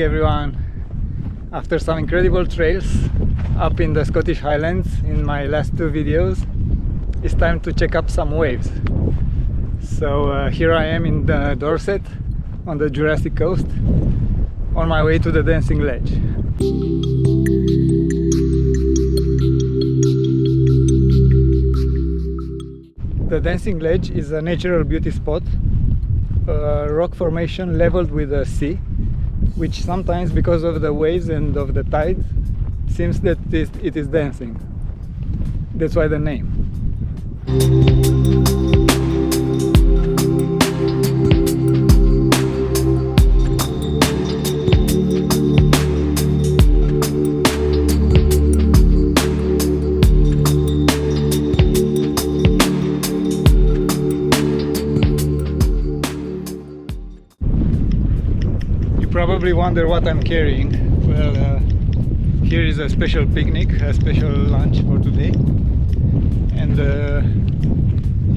morning, everyone. After some incredible trails up in the Scottish Highlands in my last two videos, it's time to check up some waves. So here I am in Dorset on the Jurassic Coast on my way to the Dancing Ledge. The Dancing Ledge is a natural beauty spot, a rock formation leveled with the sea, which sometimes, because of the waves and of the tide, seems that it is dancing. That's why the name. Probably wonder what I'm carrying. Well, here is a special picnic, a special lunch for today, and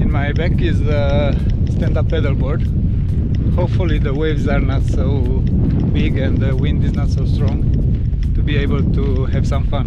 in my bag is a stand-up paddleboard. Hopefully the waves are not so big and the wind is not so strong to be able to have some fun.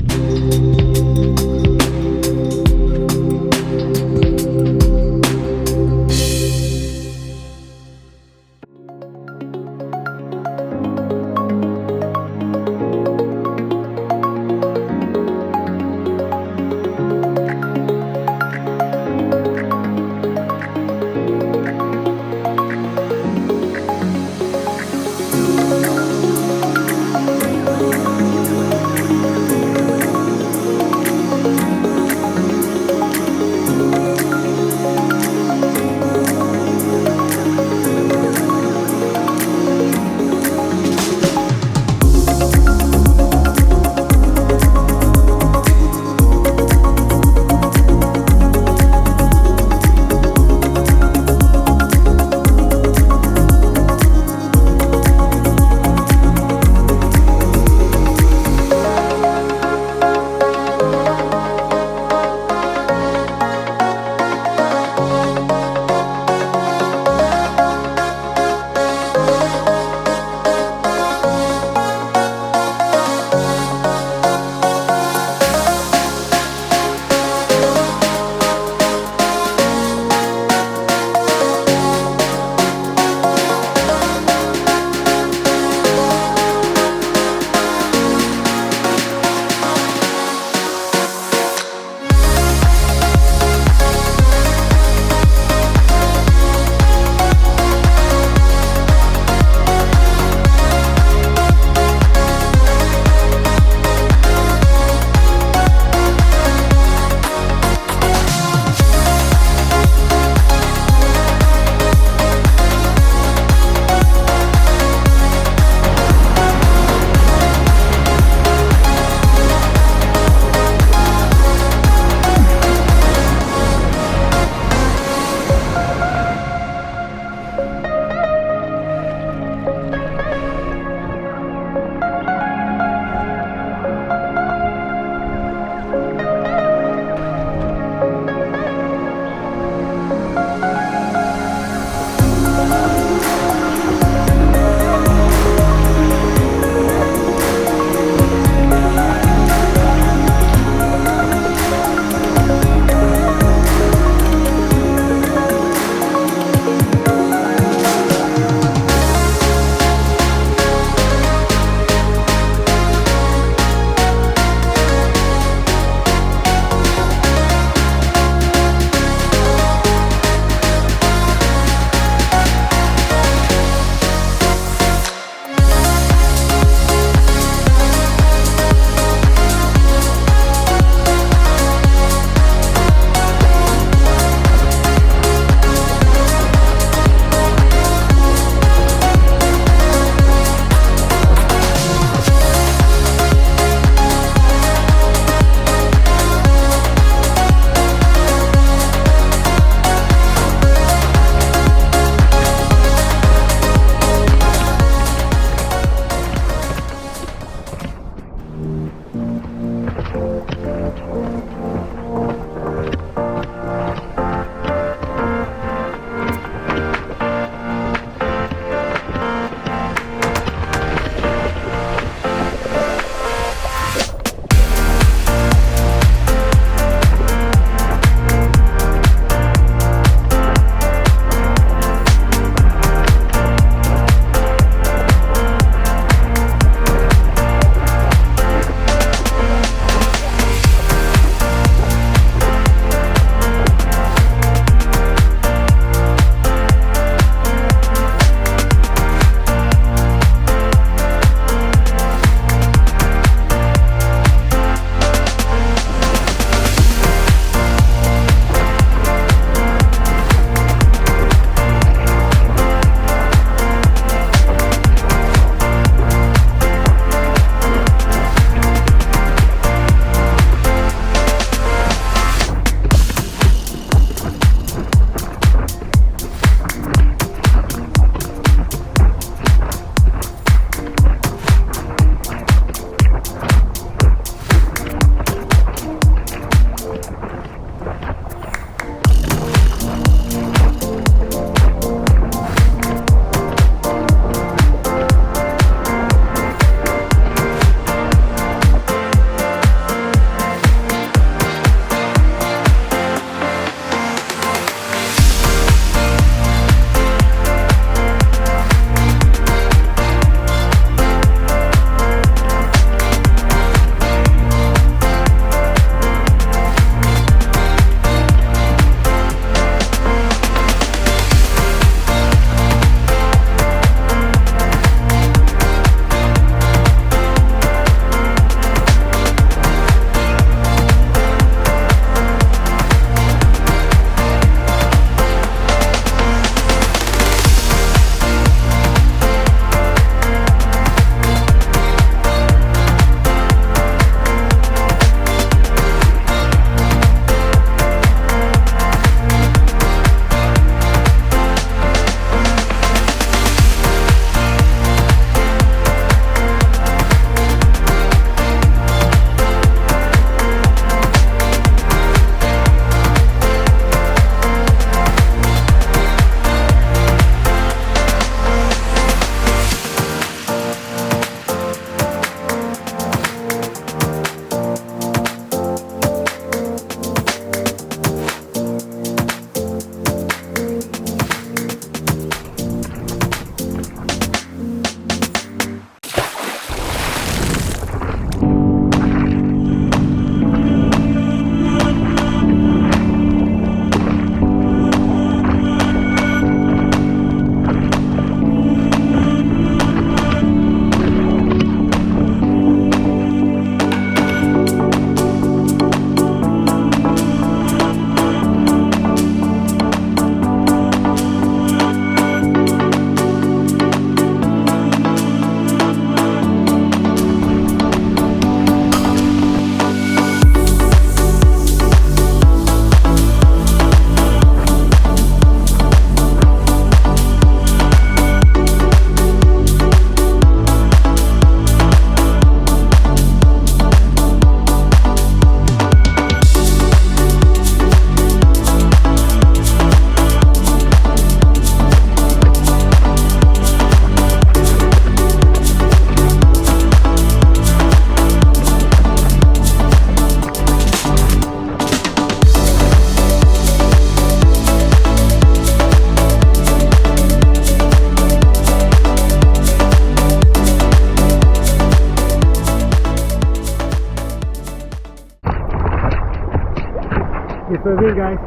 This was it, guys.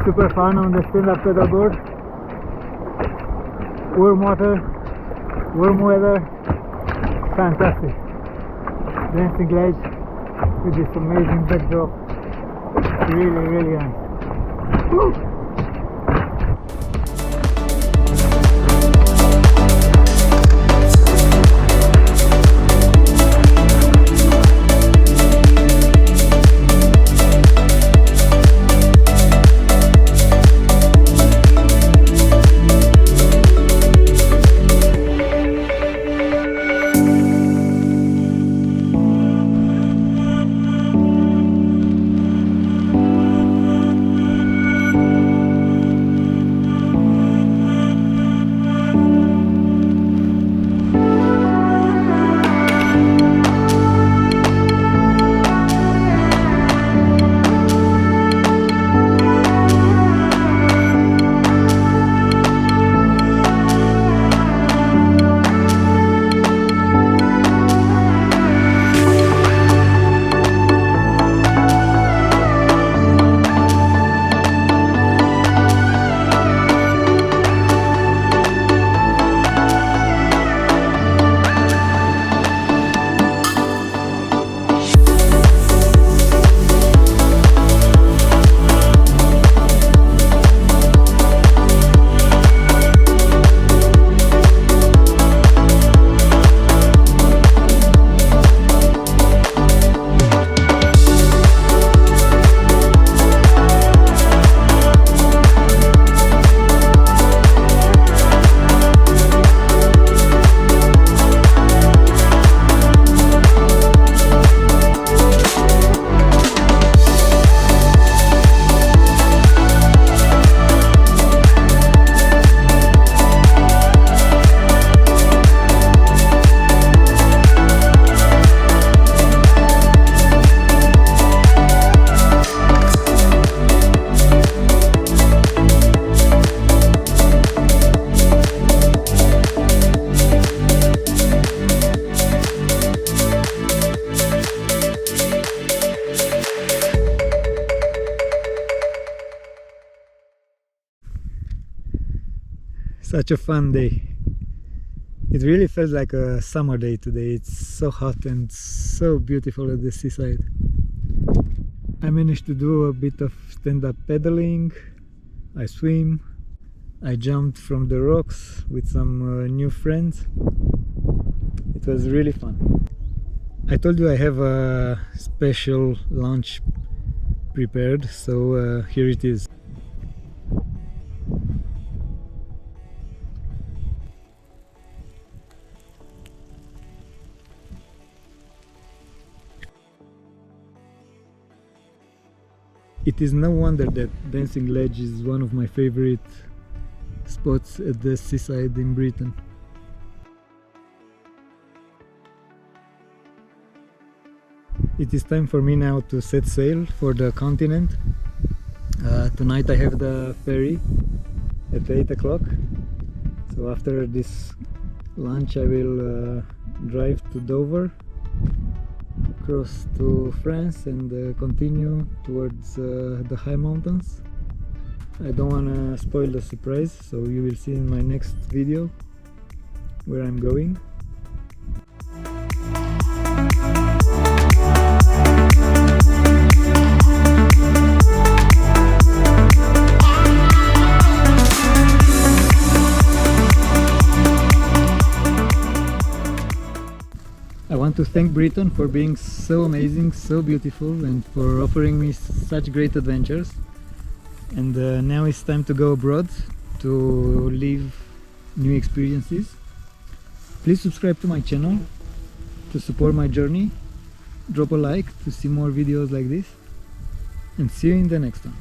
Super fun on the stand-up pedalboard. Warm water, warm weather, fantastic. Dancing ledge with this amazing backdrop. Really, really nice. Woo! Such a fun day. It really felt like a summer day today. It's so hot and so beautiful at the seaside. I managed to do a bit of stand-up pedaling. I swim. I jumped from the rocks with some new friends. It was really fun. I told you I have a special lunch prepared, so here it is. It is no wonder that Dancing Ledge is one of my favorite spots at the seaside in Britain. It is time for me now to set sail for the continent. Tonight I have the ferry at 8 o'clock. So after this lunch I will drive to Dover, cross to France and continue towards the high mountains. I don't want to spoil the surprise, so you will see in my next video where I'm going. I want to thank Britain for being so amazing, so beautiful, and for offering me such great adventures. And now it's time to go abroad to live new experiences. Please subscribe to my channel to support my journey. Drop a like to see more videos like this, and see you in the next one.